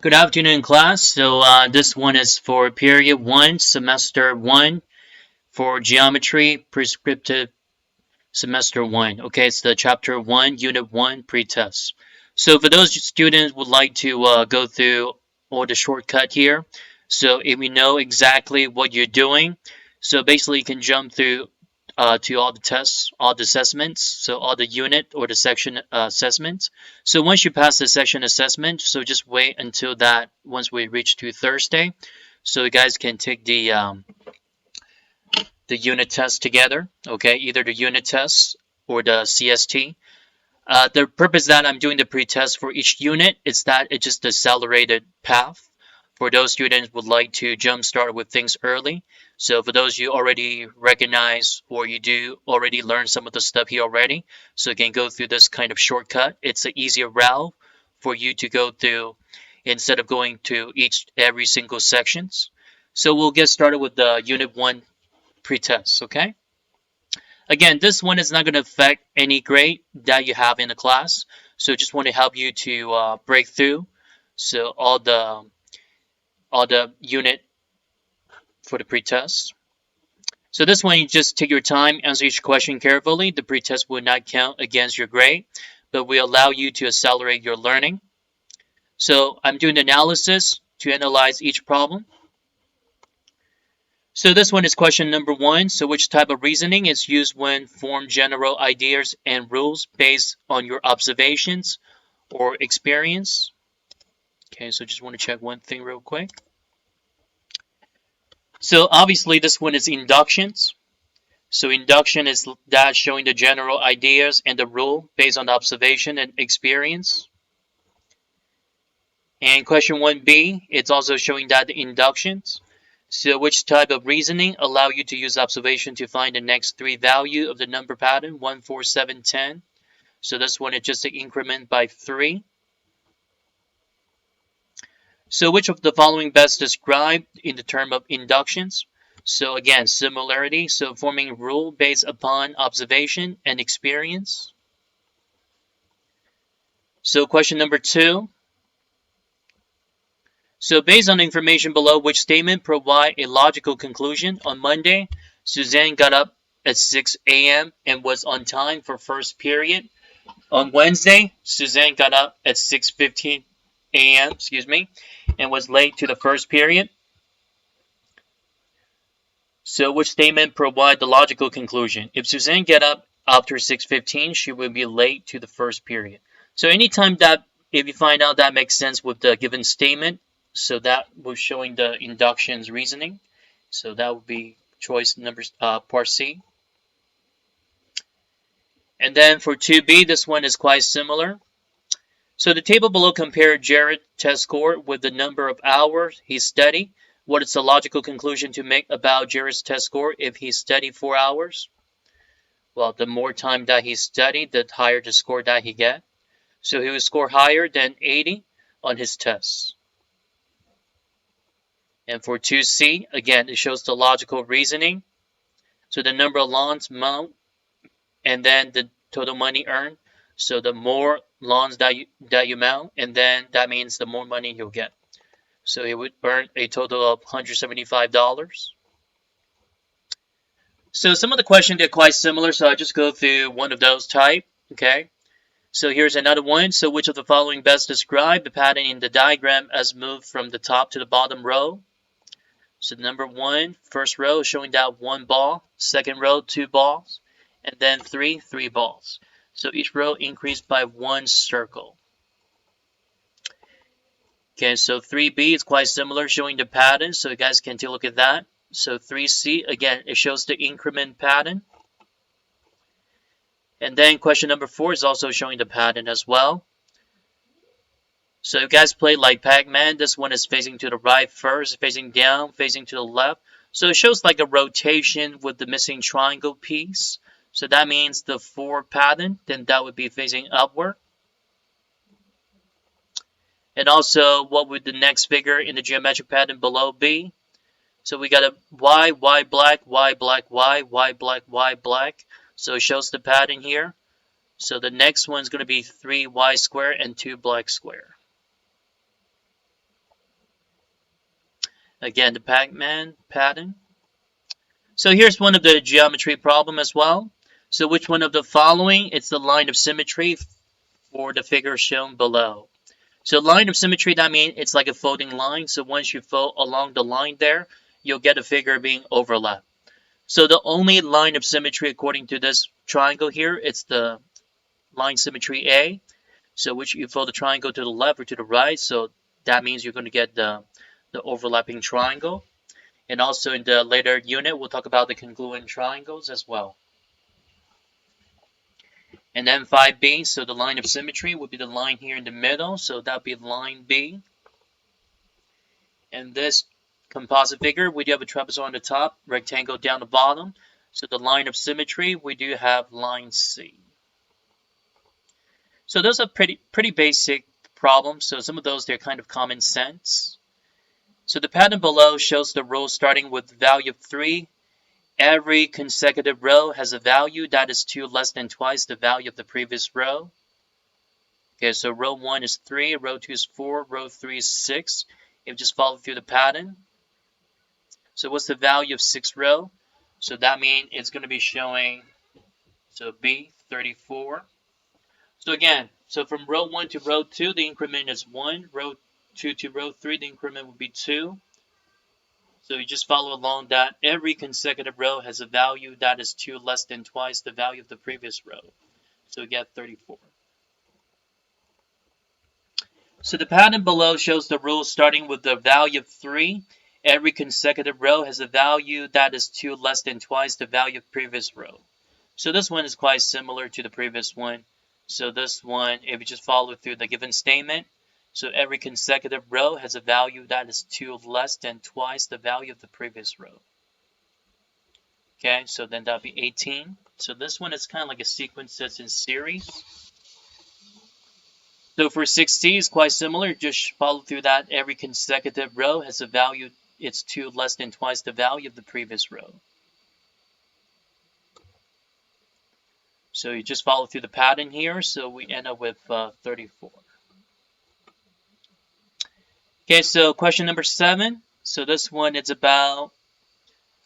Good afternoon, class. This one is for period 1, semester 1 for geometry, prescriptive semester 1. Okay, it's the chapter 1, unit 1, pretest. So for those students who would like to go through all the shortcut here, so if you know exactly what you're doing, so basically you can jump through to all the tests, all the assessments, so all the unit or the section assessments. So once you pass the section assessment, so just wait until that once we reach to Thursday, so you guys can take the unit test together. Okay, either the unit test or the CST. The purpose that I'm doing the pretest for each unit is that it's just accelerated path for those students who would like to jumpstart with things early. So for those you already recognize or you do already learn some of the stuff here already, so you can go through this kind of shortcut. It's an easier route for you to go through instead of going to every single sections. So we'll get started with the unit 1 pretest, okay? Again, this one is not going to affect any grade that you have in the class. So just want to help you to break through. So all the unit for the pretest. So this one, you just take your time, answer each question carefully. The pretest will not count against your grade, but will allow you to accelerate your learning. So I'm doing the analysis to analyze each problem. So this one is question number 1. So which type of reasoning is used when form general ideas and rules based on your observations or experience? Okay, so just want to check one thing real quick. So obviously this one is inductions. So induction is that showing the general ideas and the rule based on observation and experience. And question 1b, it's also showing that the inductions. So which type of reasoning allow you to use observation to find the next 3 value of the number pattern 1, 4, 7, 10? So this one is just an increment by 3. So which of the following best described in the term of inductions? So again, similarity, so forming rule based upon observation and experience. So question number 2. So based on the information below, which statement provide a logical conclusion? On Monday, Suzanne got up at 6 a.m. and was on time for first period. On Wednesday, Suzanne got up at 6:15 a.m., and was late to the first period. So which statement provide the logical conclusion? If Suzanne get up after 6:15, she will be late to the first period. So anytime that if you find out that makes sense with the given statement, so that was showing the inductions reasoning. So that would be choice number part C. And then for 2B, this one is quite similar. So the table below compared Jared's test score with the number of hours he studied. What is the logical conclusion to make about Jared's test score if he studied 4 hours? Well, the more time that he studied, the higher the score that he get. So he would score higher than 80 on his tests. And for 2C, again, it shows the logical reasoning. So the number of loans amount and then the total money earned. So the more loans that you mount, and then that means the more money you'll get. So he would earn a total of $175. So some of the questions are quite similar, so I'll just go through one of those type. Okay. So here's another one. So which of the following best describe the pattern in the diagram as moved from the top to the bottom row? So number 1, first row is showing that 1 ball, second row 2 balls, and then 3 balls. So each row increased by 1 circle. Okay, so 3B is quite similar, showing the pattern, so you guys can take a look at that. So 3C, again, it shows the increment pattern. And then question number 4 is also showing the pattern as well. So you guys play like Pac-Man. This one is facing to the right first, facing down, facing to the left. So it shows like a rotation with the missing triangle piece. So that means the 4 pattern, then that would be facing upward. And also, what would the next figure in the geometric pattern below be? So we got a Y, Y black, Y black, Y, Y black, Y black. So it shows the pattern here. So the next one is going to be 3Y square and 2 black square. Again, the Pac-Man pattern. So here's one of the geometry problem as well. So which one of the following is the line of symmetry for the figure shown below? So line of symmetry, that means it's like a folding line. So once you fold along the line there, you'll get a figure being overlapped. So the only line of symmetry according to this triangle here, it's the line symmetry A. So which you fold the triangle to the left or to the right. So that means you're going to get the overlapping triangle. And also in the later unit, we'll talk about the congruent triangles as well. And then 5B, so the line of symmetry would be the line here in the middle. So that would be line B. And this composite figure, we do have a trapezoid on the top, rectangle down the bottom. So the line of symmetry, we do have line C. So those are pretty basic problems. So some of those, they're kind of common sense. So the pattern below shows the row starting with value of 3. Every consecutive row has a value that is 2 less than twice the value of the previous row. Okay, so row 1 is 3, row 2 is 4, row 3 is 6. If you just follow through the pattern. So what's the value of 6th row? So that means it's going to be showing, so B, 34. So again, so from row 1 to row 2, the increment is 1. Row 2 to row 3, the increment will be 2. So you just follow along that every consecutive row has a value that is 2 less than twice the value of the previous row. So you get 34. So the pattern below shows the rule starting with the value of 3. Every consecutive row has a value that is 2 less than twice the value of the previous row. So this one is quite similar to the previous one. So this one, if you just follow through the given statement, so every consecutive row has a value that is 2 less than twice the value of the previous row. Okay, so then that'll be 18. So this one is kind of like a sequence that's in series. So for 6C, it's quite similar. Just follow through that. Every consecutive row has a value, it's 2 less than twice the value of the previous row. So you just follow through the pattern here. So we end up with 34. Okay, so question number 7. So this one is about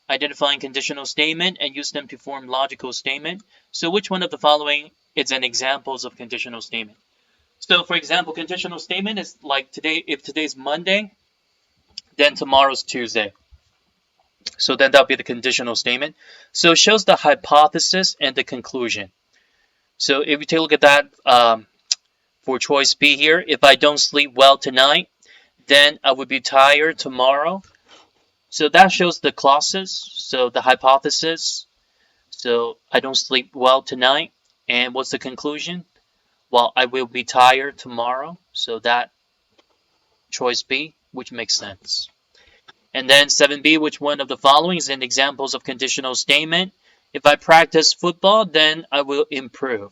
identifying conditional statement and use them to form logical statement. So which one of the following is an examples of conditional statement? So for example, conditional statement is like today, if today's Monday, then tomorrow's Tuesday. So then that'll be the conditional statement. So it shows the hypothesis and the conclusion. So if you take a look at that for choice B here, if I don't sleep well tonight, then I would be tired tomorrow. So that shows the clauses, so the hypothesis. So I don't sleep well tonight. And what's the conclusion? Well, I will be tired tomorrow. So that choice B, which makes sense. And then 7B, which one of the following is an examples of conditional statement? If I practice football, then I will improve.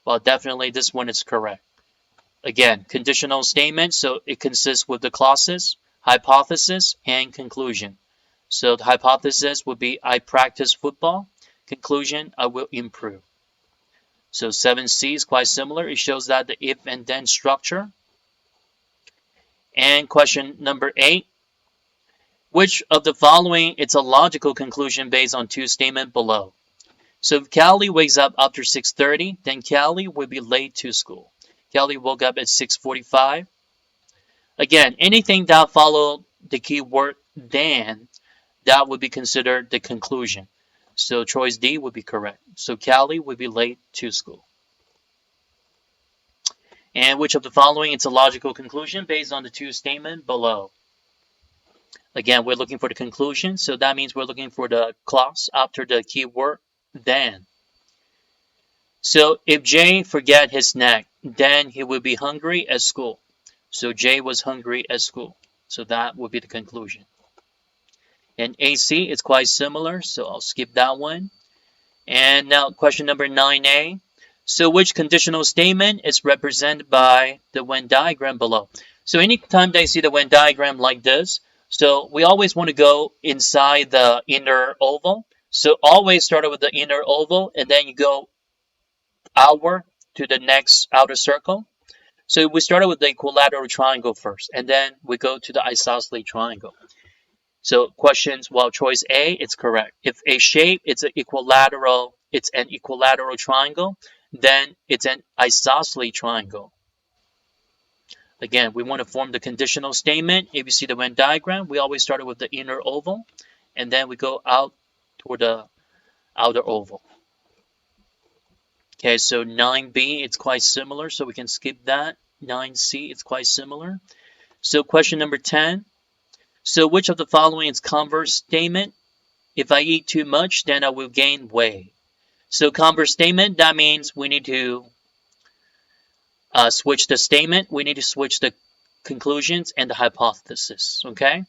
Well, definitely this one is correct. Again, conditional statement, so it consists with the clauses, hypothesis, and conclusion. So the hypothesis would be I practice football. Conclusion, I will improve. So 7C is quite similar. It shows that the if and then structure. And question number 8. Which of the following is a logical conclusion based on 2 statements below? So if Callie wakes up after 6:30, then Callie will be late to school. Callie woke up at 6:45. Again, anything that follow the keyword then, that would be considered the conclusion. So choice D would be correct. So Callie would be late to school. And which of the following is a logical conclusion based on the 2 statements below? Again, we're looking for the conclusion, so that means we're looking for the clause after the keyword then. So if Jay forget his snack, then he will be hungry at school. So Jay was hungry at school. So that would be the conclusion. And AC is quite similar, so I'll skip that one. And now question number 9A. So which conditional statement is represented by the Venn diagram below? So anytime they see the Venn diagram like this, so we always want to go inside the inner oval. So always start with the inner oval and then you go outward to the next outer circle. So we started with the equilateral triangle first, and then we go to the isosceles triangle. So questions, well, choice A, it's correct. If a shape, it's an equilateral triangle, then it's an isosceles triangle. Again, we want to form the conditional statement. If you see the Venn diagram, we always started with the inner oval, and then we go out toward the outer oval. Okay, so 9b, it's quite similar, so we can skip that. 9c, it's quite similar. So question number 10. So which of the following is converse statement? If I eat too much, then I will gain weight. So converse statement, that means we need to switch the statement. We need to switch the conclusions and the hypothesis, okay?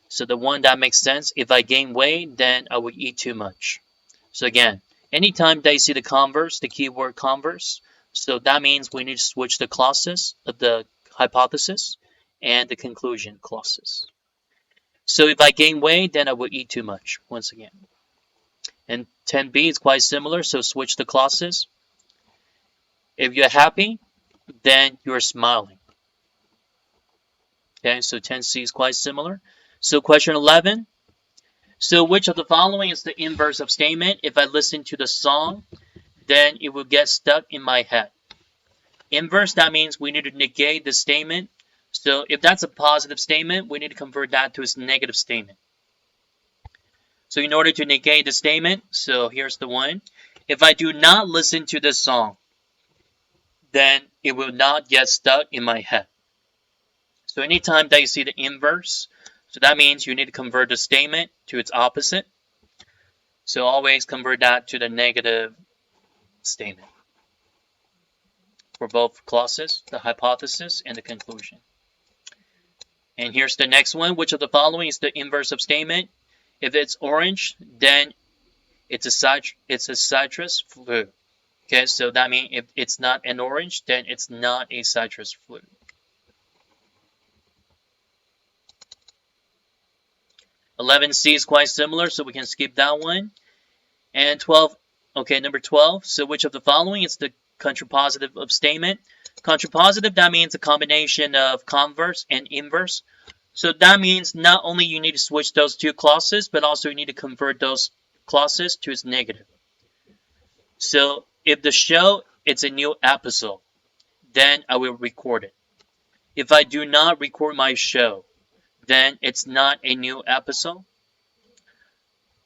So the one that makes sense, if I gain weight, then I will eat too much. So again, anytime they see the converse, the keyword converse, so that means we need to switch the clauses of the hypothesis and the conclusion clauses. So if I gain weight, then I will eat too much, once again. And 10b is quite similar, so switch the clauses. If you're happy, then you're smiling. Okay, so 10c is quite similar. So question 11. So which of the following is the inverse of statement? If I listen to the song, then it will get stuck in my head. Inverse, that means we need to negate the statement. So if that's a positive statement, we need to convert that to its negative statement. So in order to negate the statement, so here's the one. If I do not listen to this song, then it will not get stuck in my head. So anytime that you see the inverse, so that means you need to convert the statement to its opposite. So always convert that to the negative statement for both clauses, the hypothesis and the conclusion. And here's the next one. Which of the following is the inverse of statement? If it's orange, then it's a citrus fruit. Okay, so that means if it's not an orange, then it's not a citrus fruit. (11c) is quite similar, so we can skip that one. And 12, okay, number 12. So which of the following is the contrapositive of statement? Contrapositive, that means a combination of converse and inverse. So that means not only you need to switch those two clauses, but also you need to convert those clauses to its negative. So if the show it's a new episode, then I will record it. If I do not record my show, then it's not a new episode.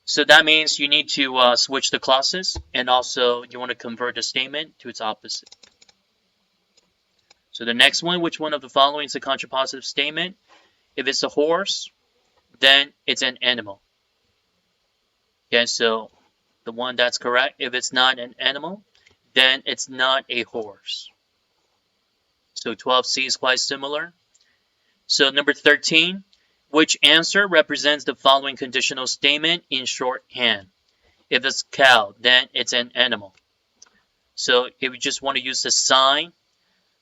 So that means you need to switch the clauses, and also you want to convert the statement to its opposite. So the next one, which one of the following is a contrapositive statement? If it's a horse, then it's an animal. Okay, so the one that's correct. If it's not an animal, then it's not a horse. So 12c is quite similar. So number 13, which answer represents the following conditional statement in shorthand? If it's cow, then it's an animal. So if you just want to use the sign,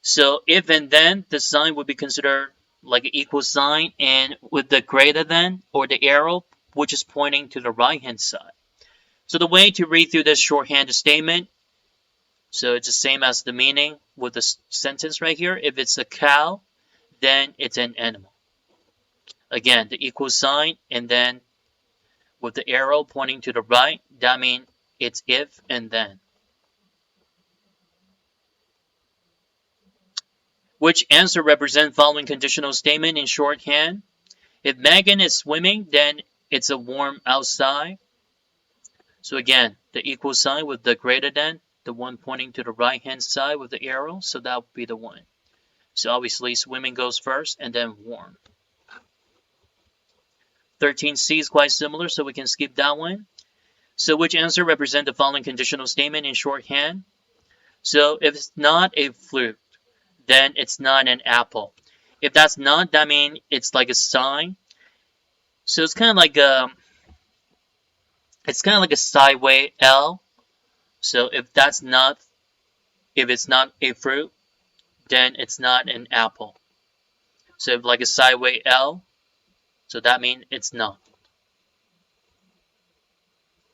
so if and then, the sign would be considered like an equal sign, and with the greater than or the arrow, which is pointing to the right hand side. So the way to read through this shorthand statement, so it's the same as the meaning with the sentence right here. If it's a cow, then it's an animal. Again, the equal sign, and then with the arrow pointing to the right, that means it's if and then. Which answer represents following conditional statement in shorthand? If Megan is swimming, then it's a warm outside. So again, the equal sign with the greater than, the one pointing to the right hand side with the arrow, so that would be the one. So obviously swimming goes first and then warm. 13c is quite similar, so we can skip that one. So which answer represents the following conditional statement in shorthand? So if it's not a fruit, then it's not an apple. If that's not, that means it's like a sign. So it's kind of like a sideways L. So if it's not a fruit, then it's not an apple. So if like a sideways L, so that means it's not.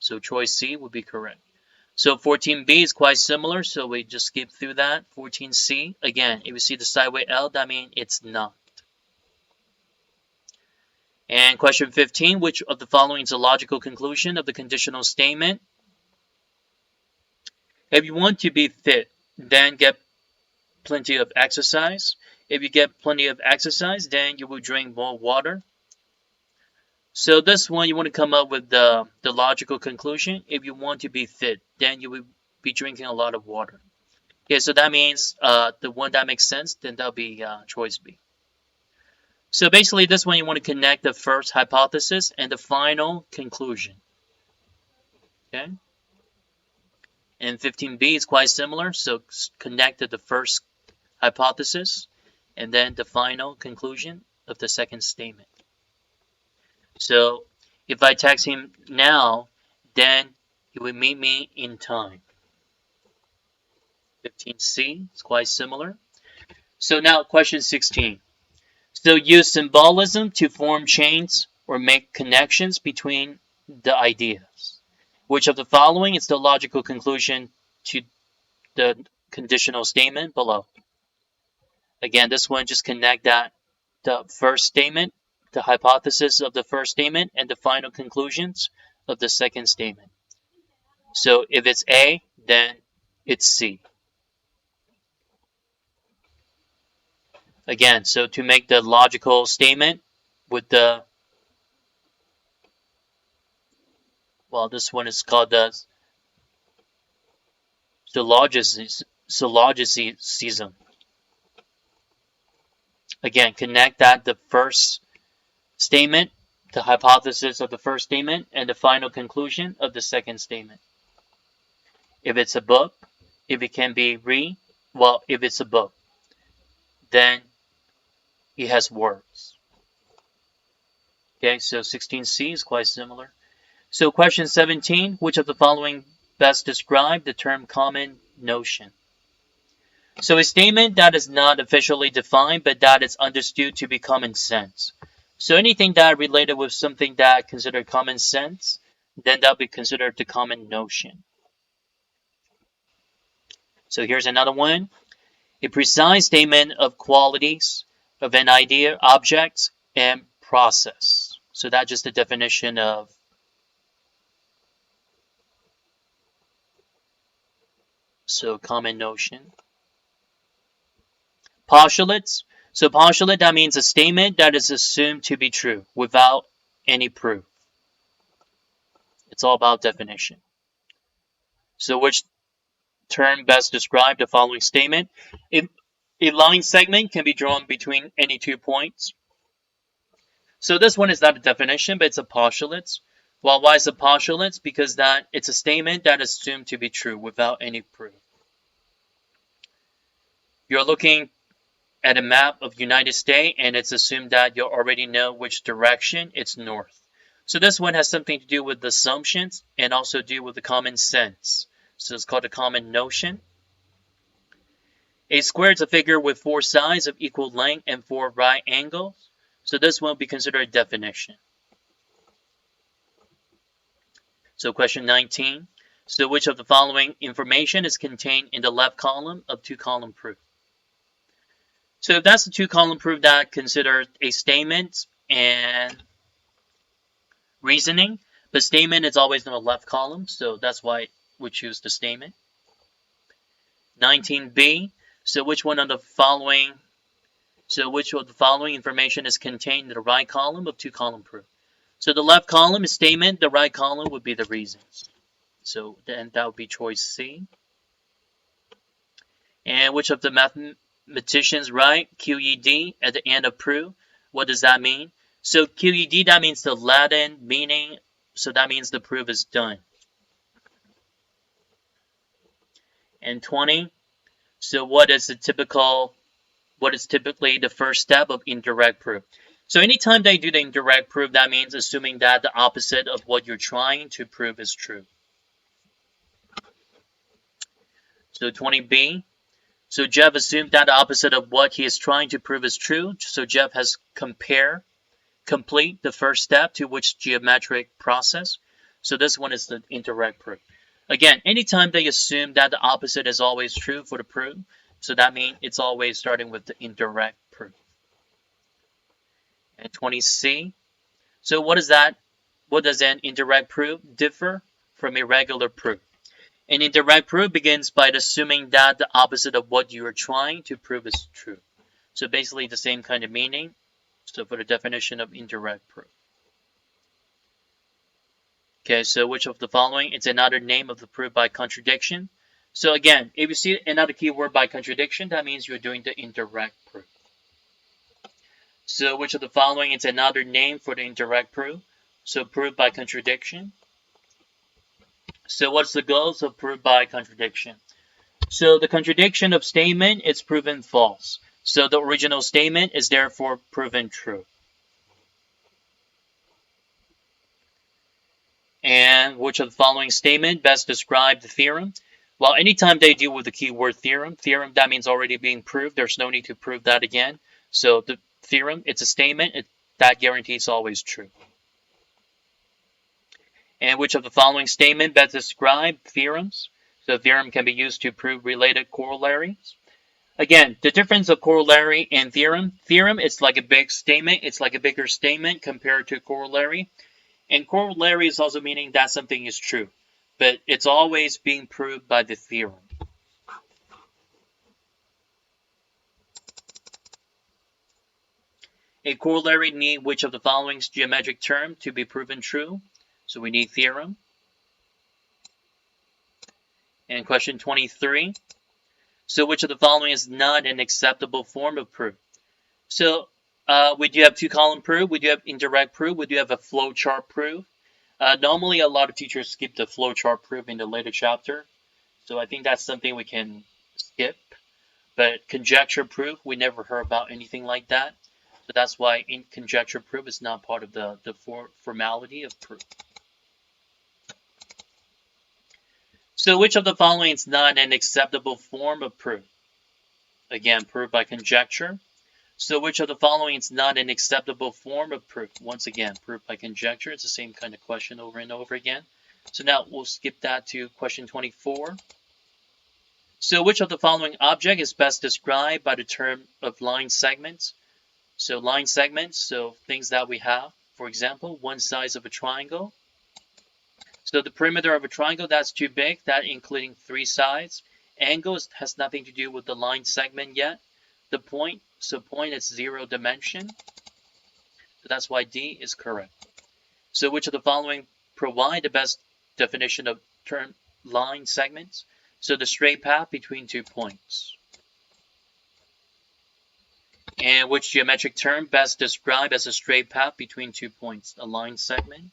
So choice C would be correct. So 14b is quite similar, so we just skip through that. 14c, again, if you see the sideways L, that means it's not. And question 15, which of the following is a logical conclusion of the conditional statement? If you want to be fit, then get plenty of exercise. If you get plenty of exercise, then you will drink more water. So this one, you want to come up with the logical conclusion. If you want to be fit, then you will be drinking a lot of water. Okay, so that means the one that makes sense, then that'll be choice B. So basically, this one you want to connect the first hypothesis and the final conclusion. Okay. And 15b is quite similar, so connect the first hypothesis and then the final conclusion of the second statement. So if I text him now, then he will meet me in time. 15c is quite similar. So now question 16. So use symbolism to form chains or make connections between the ideas. Which of the following is the logical conclusion to the conditional statement below? Again, this one just connect that the first statement, the hypothesis of the first statement, and the final conclusions of the second statement. So if it's A, then it's C. Again, so to make the logical statement with the, well, this one is called the syllogism. Again, connect that the first statement, the hypothesis of the first statement, and the final conclusion of the second statement. If it's a book, if it can be if it's a book, then it has words. Okay, so 16c is quite similar. So question 17, which of the following best describe the term common notion? So a statement that is not officially defined, but that is understood to be common sense. So anything that related with something that considered common sense, then that will be considered the common notion. So here's another one. A precise statement of qualities of an idea, object, and process. So that's just the definition of common notion. Postulates. So postulate, that means a statement that is assumed to be true without any proof. It's all about definition. So which term best describes the following statement? A line segment can be drawn between any 2 points. So this one is not a definition, but it's a postulate. Well, why is it postulates? Because that it's a statement that is assumed to be true without any proof. You're looking at a map of United States, and it's assumed that you already know which direction it's north. So this one has something to do with the assumptions and also do with the common sense. So it's called a common notion. A square is a figure with 4 sides of equal length and 4 right angles. So this one will be considered a definition. So question 19. So which of the following information is contained in the left column of 2-column proof? So if that's the 2-column proof that considers a statement and reasoning, but statement is always in the left column, so that's why we choose the statement. 19b, so which of the following information is contained in the right column of 2-column proof? So the left column is statement, the right column would be the reasons. So then that would be choice C. And which of the mathematicians write QED at the end of proof? What does that mean? So QED, that means the Latin meaning, so that means the proof is done. And 20, so what is typically the first step of indirect proof? So anytime they do the indirect proof, that means assuming that the opposite of what you're trying to prove is true. So 20b, so Jeff assumed that the opposite of what he is trying to prove is true. So Jeff has complete the first step to which geometric process. So this one is the indirect proof. Again, anytime they assume that the opposite is always true for the proof, so that means it's always starting with the indirect proof. And 20c, So what is that? What does an indirect proof differ from a regular proof? An indirect proof begins by assuming that the opposite of what you are trying to prove is true. So basically the same kind of meaning. So for the definition of indirect proof. Okay, so which of the following is another name of the proof by contradiction? So again, if you see another keyword by contradiction, that means you're doing the indirect proof. So which of the following is another name for the indirect proof? So proof by contradiction. So what's the goal of proof by contradiction? So the contradiction of statement is proven false. So the original statement is therefore proven true. And which of the following statement best describe the theorem? Well, anytime they deal with the keyword theorem, that means already being proved. There's no need to prove that again. So the theorem, it's a statement. That guarantees always true. And which of the following statement best describe theorems? So theorem can be used to prove related corollaries. Again, the difference of corollary and theorem. Theorem is like a big statement. It's like a bigger statement compared to corollary. And corollary is also meaning that something is true, but it's always being proved by the theorem. A corollary need which of the following geometric term to be proven true? So we need theorem. And question 23. So which of the following is not an acceptable form of proof? So we do have two-column proof, we do have indirect proof, we do have a flowchart proof. Normally, a lot of teachers skip the flowchart proof in the later chapter, so I think that's something we can skip. But conjecture proof, we never heard about anything like that, so that's why in conjecture proof is not part of the formality of proof. So which of the following is not an acceptable form of proof? Again, proof by conjecture. So which of the following is not an acceptable form of proof? Once again, proof by conjecture. It's the same kind of question over and over again. So now we'll skip that to question 24. So which of the following object is best described by the term of line segments? So line segments, so things that we have. For example, one side of a triangle. So the perimeter of a triangle, that's too big, that including three sides. Angles has nothing to do with the line segment yet. The point, so point is 0 dimension. So that's why D is correct. So which of the following provide the best definition of term line segments? So the straight path between 2 points. And which geometric term best described as a straight path between 2 points? A line segment.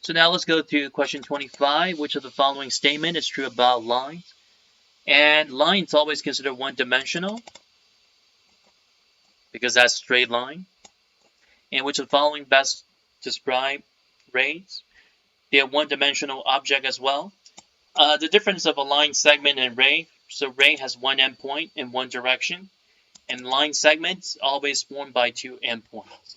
So now let's go to question 25. Which of the following statement is true about lines? And lines always considered one-dimensional, because that's straight line. And which of the following best describe rays? They are one-dimensional object as well. The difference of a line segment and ray, so ray has one endpoint in one direction, and line segments always formed by two endpoints.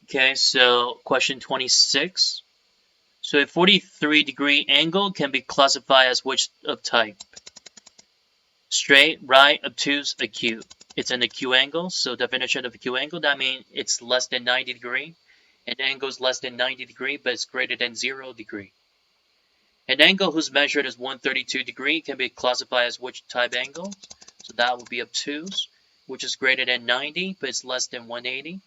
Okay, so question 26. So a 43-degree angle can be classified as which of type? Straight, right, obtuse, acute. It's an acute angle, so definition of acute angle, that means it's less than 90 degree. An angle is less than 90 degree, but it's greater than 0 degree. An angle whose measured as 132 degree can be classified as which type angle? So that would be obtuse, which is greater than 90, but it's less than 180.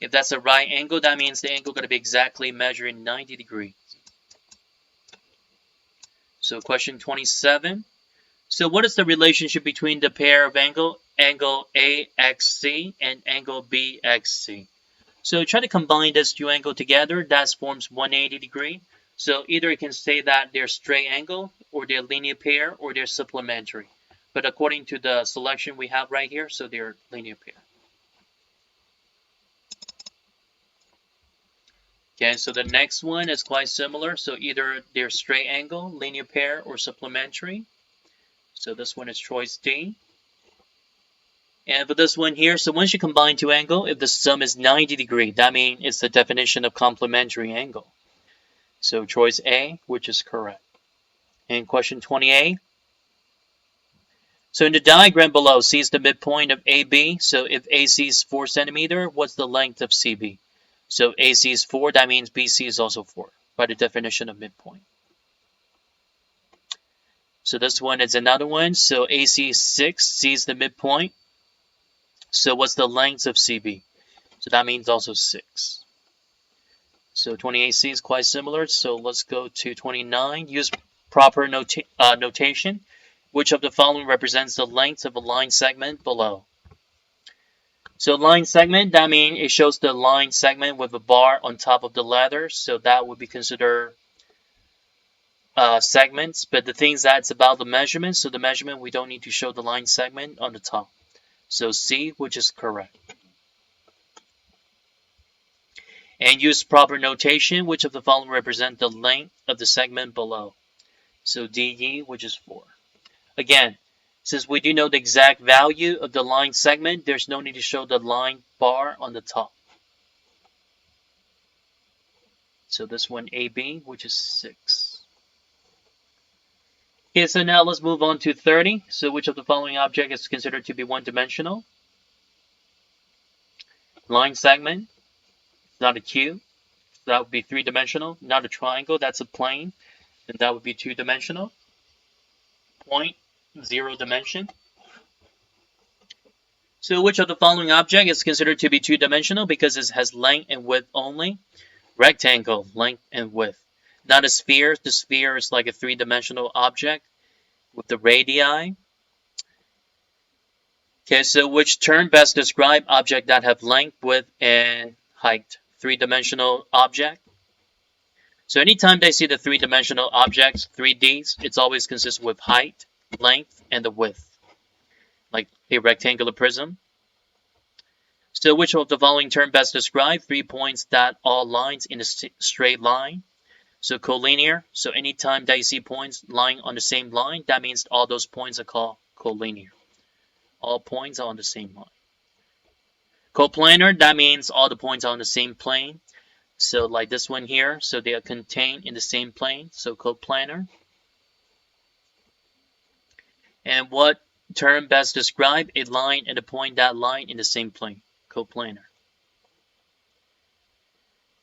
If that's a right angle, that means the angle is going to be exactly measuring 90 degrees. So question 27. So what is the relationship between the pair of angle AXC and angle BXC? So try to combine these two angles together. That forms 180 degree. So either you can say that they're straight angle, or they're linear pair, or they're supplementary. But according to the selection we have right here, so they're linear pair. Okay, so the next one is quite similar. So either they're straight angle, linear pair, or supplementary. So this one is choice D. And for this one here, so once you combine two angles, if the sum is 90 degree, that means it's the definition of complementary angle. So choice A, which is correct. And question 28. So in the diagram below, C is the midpoint of AB. So if AC is 4 centimeter, what's the length of CB? So AC is 4, that means BC is also 4 by the definition of midpoint. So this one is another one. So AC is 6, C is the midpoint. So what's the length of CB? So that means also 6. So 28C is quite similar. So let's go to 29. Use proper notation. Which of the following represents the length of a line segment below? So line segment, that means it shows the line segment with a bar on top of the letter. So that would be considered segments. But the thing is that it's about the measurement. So the measurement, we don't need to show the line segment on the top. So C, which is correct. And use proper notation. Which of the following represent the length of the segment below? So DE, which is 4. Again, since we do know the exact value of the line segment, there's no need to show the line bar on the top. So this one AB, which is 6. Okay, so now let's move on to 30. So which of the following object is considered to be one-dimensional? Line segment, not a cube. So that would be 3-dimensional. Not a triangle, that's a plane. And that would be 2-dimensional. Point, 0 dimension. So which of the following object is considered to be 2-dimensional because it has length and width only? Rectangle, length and width. Not a sphere. The sphere is like a 3-dimensional object with the radii. Okay, so which term best describe object that have length, width, and height? 3-dimensional object. So anytime they see the 3-dimensional objects, 3Ds, it's always consists with height, length, and the width, like a rectangular prism. So which of the following term best describe 3 points that all lines in a straight line? So collinear. So anytime that you see points lying on the same line, that means all those points are called collinear. All points are on the same line. Coplanar, that means all the points are on the same plane. So like this one here, so they are contained in the same plane, so coplanar. And what term best describe a line and a point that line in the same plane? Coplanar.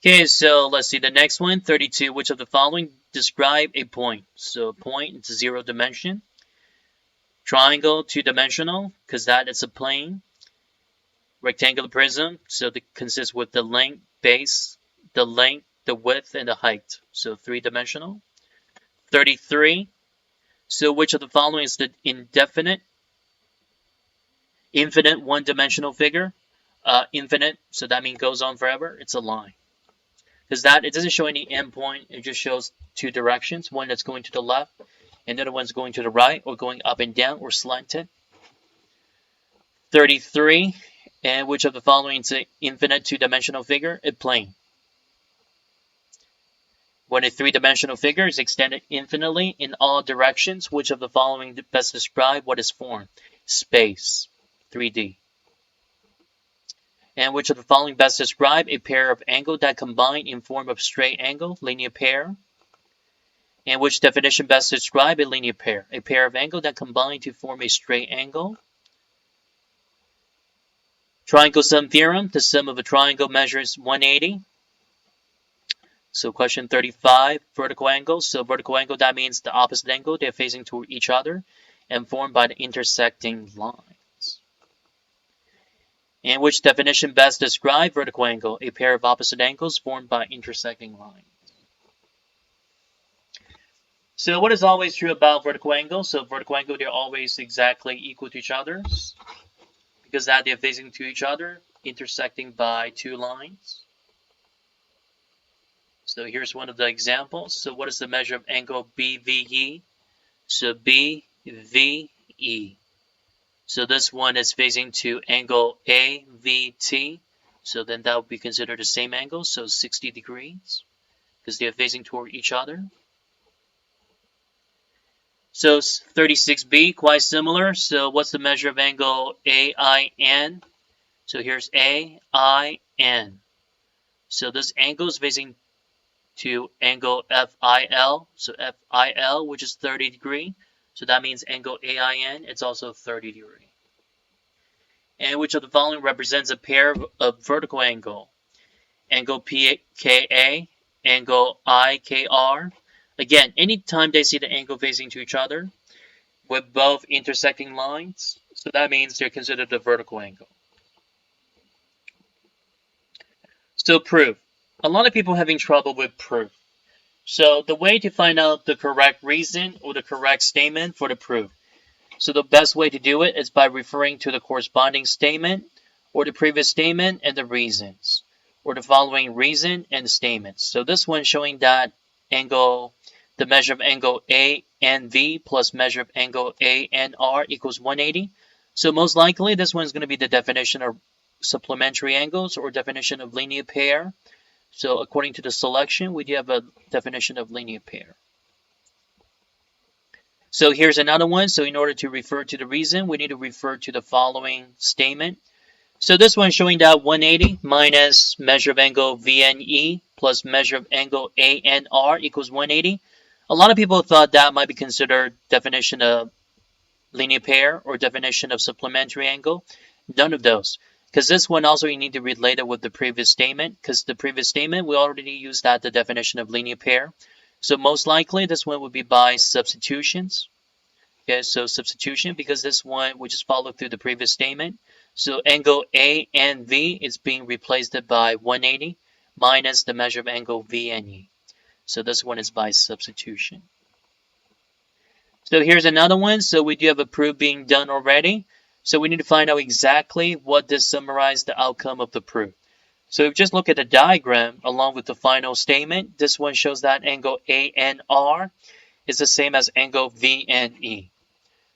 Okay, so let's see the next one, 32. Which of the following describe a point? So a point, it's a 0 dimension. Triangle, 2-dimensional, because that is a plane. Rectangular prism, so it consists with the length, base, the length, the width, and the height. So 3-dimensional. 33. So which of the following is the infinite 1-dimensional figure? Infinite, so that means goes on forever. It's a line. Because that, it doesn't show any endpoint. It just shows 2 directions. One that's going to the left, and the other one's going to the right, or going up and down, or slanted. 33. And which of the following is an infinite 2-dimensional figure? A plane. When a 3-dimensional figure is extended infinitely in all directions, which of the following best describe what is formed? Space. 3D. And which of the following best describe a pair of angles that combine in form of straight angle? Linear pair. And which definition best describe a linear pair? A pair of angles that combine to form a straight angle. Triangle sum theorem. The sum of a triangle measures 180. So question 35, vertical angle. So vertical angle, that means the opposite angle. They're facing toward each other and formed by the intersecting lines. And which definition best describe vertical angle? A pair of opposite angles formed by intersecting lines. So what is always true about vertical angles? So vertical angle, they're always exactly equal to each other because that they're facing to each other, intersecting by 2 lines. So here's one of the examples. So what is the measure of angle BVE? So BVE. So this one is facing to angle AVT. So then that would be considered the same angle, so 60 degrees, because they are facing toward each other. So 36B, quite similar. So what's the measure of angle AIN? So here's AIN. So this angle is facing to angle FIL. So FIL, which is 30 degrees. So that means angle AIN, it's also 30 degree. And which of the following represents a pair of vertical angle? Angle PKA, angle IKR. Again, anytime they see the angle facing to each other with both intersecting lines, so that means they're considered a vertical angle. So proof. A lot of people having trouble with proof. So the way to find out the correct reason or the correct statement for the proof. So the best way to do it is by referring to the corresponding statement or the previous statement and the reasons, or the following reason and statements. So this one showing that angle, the measure of angle ANV plus measure of angle ANR equals 180. So most likely this one is going to be the definition of supplementary angles or definition of linear pair. So according to the selection, we do have a definition of linear pair. So here's another one. So in order to refer to the reason, we need to refer to the following statement. So this one showing that 180 minus measure of angle VNE plus measure of angle ANR equals 180. A lot of people thought that might be considered definition of linear pair or definition of supplementary angle. None of those. Because this one also you need to relate it with the previous statement. Because the previous statement, we already used that the definition of linear pair. So most likely this one would be by substitutions. Okay, so substitution, because this one we just followed through the previous statement. So angle ANV is being replaced by 180 minus the measure of angle VNE. So this one is by substitution. So here's another one. So we do have a proof being done already. So we need to find out exactly what this summarizes the outcome of the proof. So if you just look at the diagram along with the final statement, this one shows that angle ANR is the same as angle VNE.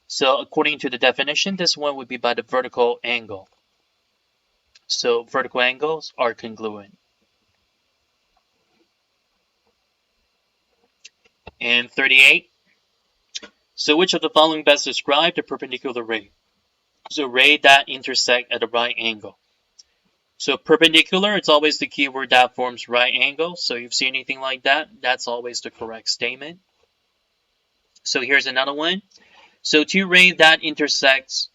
So according to the definition, this one would be by the vertical angle. So vertical angles are congruent. And 38. So which of the following best describe the perpendicular ray? So ray that intersect at a right angle. So perpendicular, it's always the keyword that forms right angle. So if you see anything like that, that's always the correct statement. So here's another one. So two rays that intersects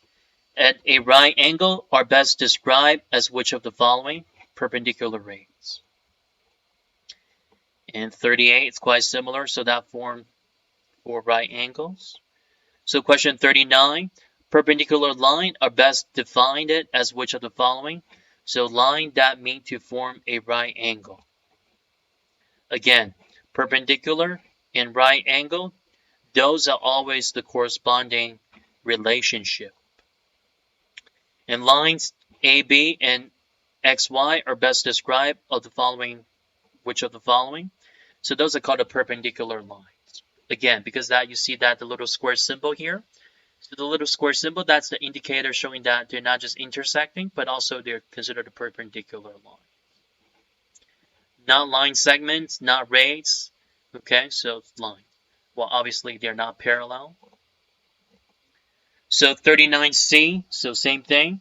at a right angle are best described as which of the following? Perpendicular rays. And 38, it's quite similar, so that form for right angles. So question 39, perpendicular line are best defined as which of the following? So line that meet to form a right angle. Again, perpendicular and right angle, those are always the corresponding relationship. And lines AB and XY are best described of the following, which of the following? So those are called the perpendicular lines. Again, because that you see that the little square symbol here. So the little square symbol, that's the indicator showing that they're not just intersecting, but also they're considered a perpendicular line. Not line segments, not rays. Okay, so line. Well, obviously they're not parallel. So 39C, so same thing.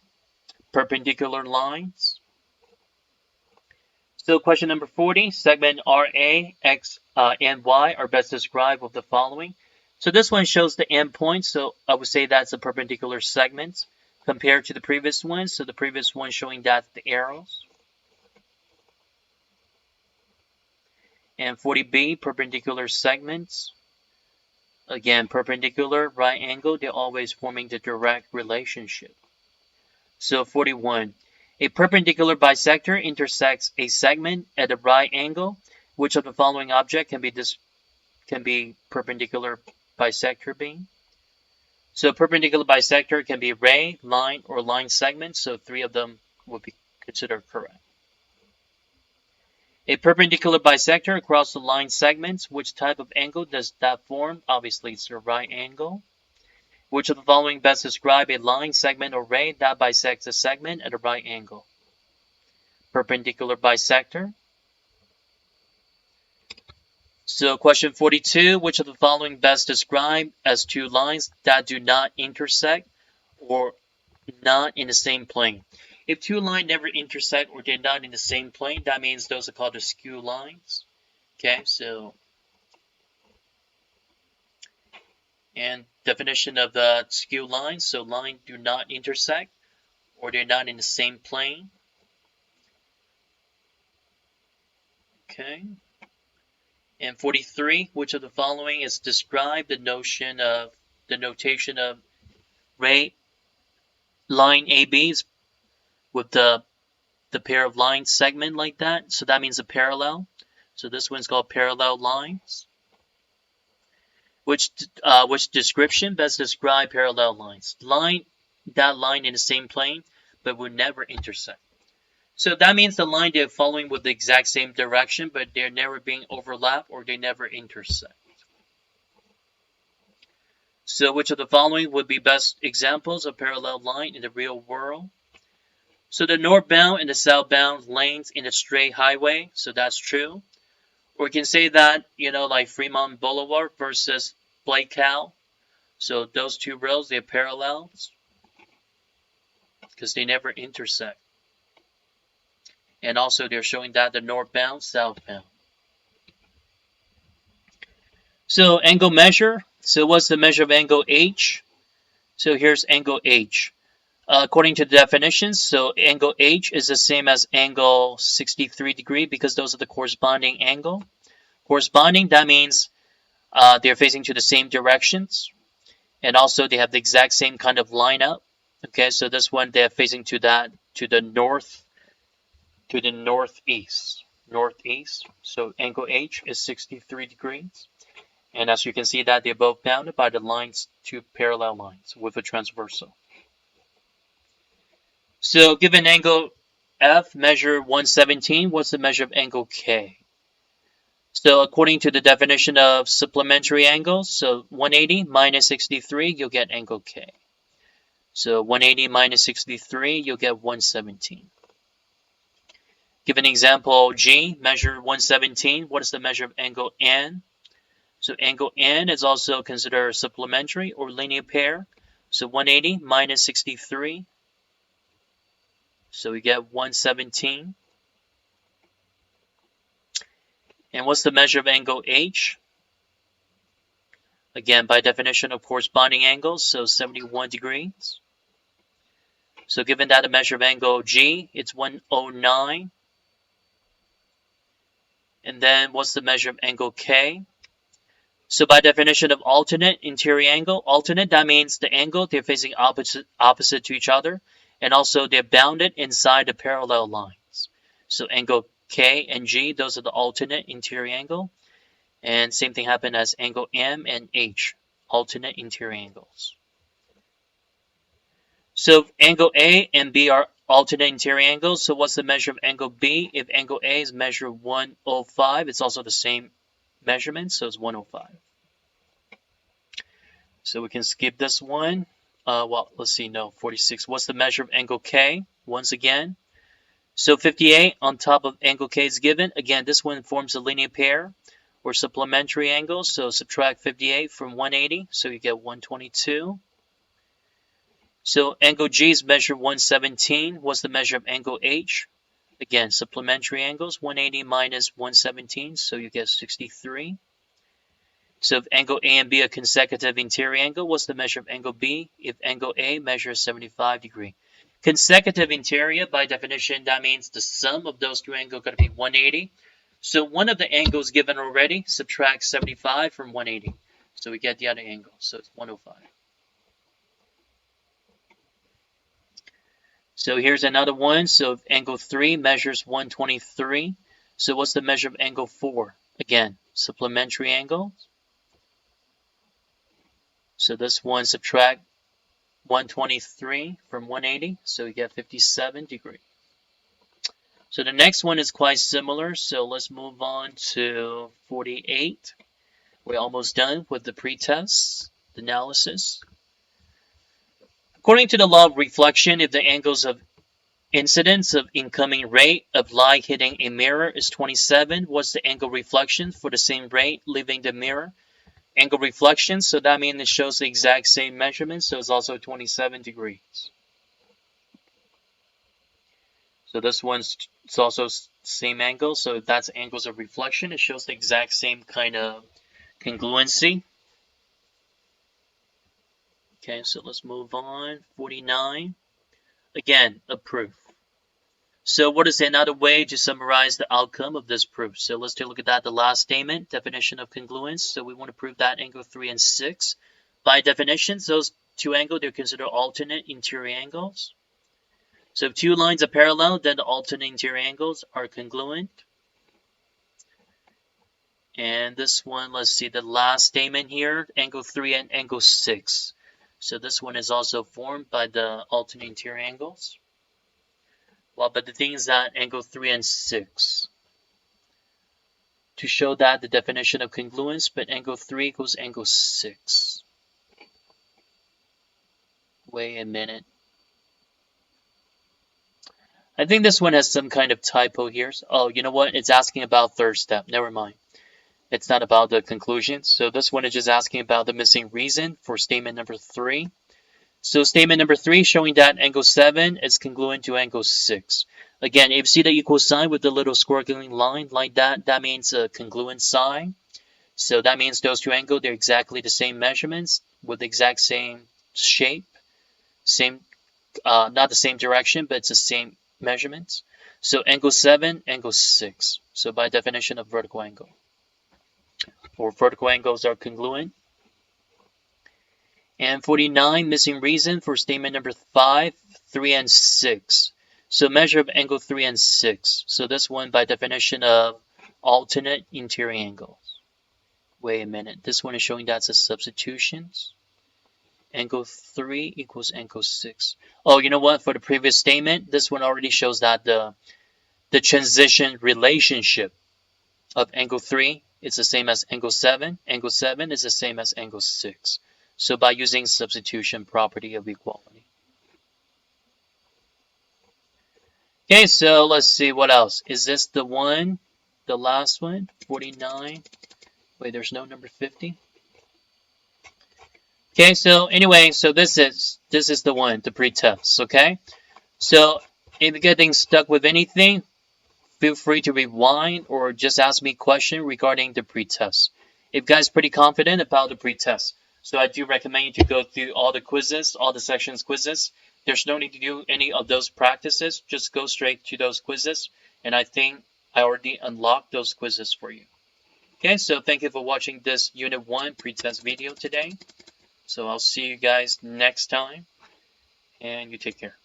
Perpendicular lines. So question number 40, segment RA, X, and Y are best described with the following. So this one shows the endpoint, so I would say that's a perpendicular segment compared to the previous one. So the previous one showing that the arrows. And 40B, perpendicular segments. Again, perpendicular, right angle, they're always forming the direct relationship. So 41. A perpendicular bisector intersects a segment at a right angle. Which of the following object can be perpendicular bisector being? So perpendicular bisector can be ray, line, or line segment. So 3 of them would be considered correct. A perpendicular bisector across the line segments. Which type of angle does that form? Obviously, it's a right angle. Which of the following best describe a line, segment, or ray that bisects a segment at a right angle? Perpendicular bisector. So question 42, which of the following best describe as two lines that do not intersect or not in the same plane? If two lines never intersect or they're not in the same plane, that means those are called the skew lines. Okay, so And definition of the skew lines. So lines do not intersect or they're not in the same plane. Okay. And 43, which of the following is describe the notation of ray line ABs with the pair of line segment like that. So that means a parallel. So this one's called parallel lines. Which description best describe parallel lines? That line in the same plane, but will never intersect. So that means the line they're following with the exact same direction, but they're never being overlapped or they never intersect. So which of the following would be best examples of parallel line in the real world? So the northbound and the southbound lanes in a straight highway, so that's true. Or we can say that, like Fremont Boulevard versus Blake Cow. So those two roads, they're parallels because they never intersect. And also they're showing that the northbound, southbound. So angle measure. So what's the measure of angle H? So here's angle H. According to the definitions, so angle H is the same as angle 63 degree because those are the corresponding angle. Corresponding, that means they're facing to the same directions. And also they have the exact same kind of lineup. Okay, so this one they're facing to the northeast. So angle H is 63 degrees. And as you can see that they're both bounded by the lines, two parallel lines with a transversal. So given angle F, measure 117, what's the measure of angle K? So according to the definition of supplementary angles, so 180 minus 63, you'll get angle K. So 180 minus 63, you'll get 117. Give an example G, measure 117, what is the measure of angle N? So angle N is also considered supplementary or linear pair. So 180 minus 63, so we get 117. And what's the measure of angle H? Again, by definition of corresponding angles, so 71 degrees. So given that the measure of angle G, it's 109. And then what's the measure of angle K? So by definition of alternate interior angle, alternate, that means the angle, they're facing opposite to each other. And also they're bounded inside the parallel lines. So angle K and G, those are the alternate interior angle. And same thing happened as angle M and H, alternate interior angles. So angle A and B are alternate interior angles. So what's the measure of angle B? If angle A is measure 105, it's also the same measurement, so it's 105. So we can skip this one. Well, let's see, no, 46. What's the measure of angle K? Once again. So 58 on top of angle K is given. Again, this one forms a linear pair or supplementary angles. So subtract 58 from 180, so you get 122. So angle G is measure 117. What's the measure of angle H? Again, supplementary angles, 180 minus 117, so you get 63. So if angle A and B are consecutive interior angle, what's the measure of angle B? If angle A measures 75 degrees. Consecutive interior, by definition, that means the sum of those two angles is going to be 180. So one of the angles given already, subtract 75 from 180. So we get the other angle, so it's 105. So here's another one. So if angle 3 measures 123, so what's the measure of angle 4? Again, supplementary angles. So this one subtract 123 from 180, so we get 57 degrees. So the next one is quite similar, so let's move on to 48. We're almost done with the pretest analysis. According to the law of reflection, if the angles of incidence of incoming ray of light hitting a mirror is 27, what's the angle reflection for the same ray leaving the mirror? Angle reflection, so that means it shows the exact same measurement, so it's also 27 degrees. So this one's it's also same angle, so if that's angles of reflection, it shows the exact same kind of congruency. Okay, so let's move on. 49. Again, a proof. So what is another way to summarize the outcome of this proof? So let's take a look at that. The last statement, definition of congruence. So we want to prove that angle 3 and 6. By definition, those two angles, they're considered alternate interior angles. So if two lines are parallel, then the alternate interior angles are congruent. And this one, let's see the last statement here, angle 3 and angle 6. So this one is also formed by the alternate interior angles. Well, but the thing is that angle 3 and 6. To show that the definition of congruence, but angle 3 equals angle 6. Wait a minute. I think this one has some kind of typo here. Oh, you know what? It's asking about third step. Never mind. It's not about the conclusion. So this one is just asking about the missing reason for statement number 3. So statement number 3 showing that angle 7 is congruent to angle 6. Again, if you see the equal sign with the little squiggling line like that, that means a congruent sign. So that means those two angles, they're exactly the same measurements with the exact same shape. Same, not the same direction, but it's the same measurements. So angle 7, angle 6. So by definition of vertical angle. Or vertical angles are congruent. And 49, missing reason for statement number 5, 3 and 6. So measure of angle 3 and 6. So this one by definition of alternate interior angles. Wait a minute. This one is showing that's a substitutions. Angle 3 equals angle 6. Oh, you know what? For the previous statement, this one already shows that the transition relationship of angle 3 is the same as angle 7. Angle 7 is the same as angle 6. So by using substitution property of equality. Okay, so let's see what else. Is this the one, the last one, 49? Wait, there's no number 50. Okay, so anyway, so this is the one, the pretest, okay? So if you're getting stuck with anything, feel free to rewind or just ask me a question regarding the pretest. If you guys are pretty confident about the pretest, so I do recommend you to go through all the quizzes, all the sections quizzes. There's no need to do any of those practices. Just go straight to those quizzes. And I think I already unlocked those quizzes for you. Okay, so thank you for watching this Unit 1 pretest video today. So I'll see you guys next time. And you take care.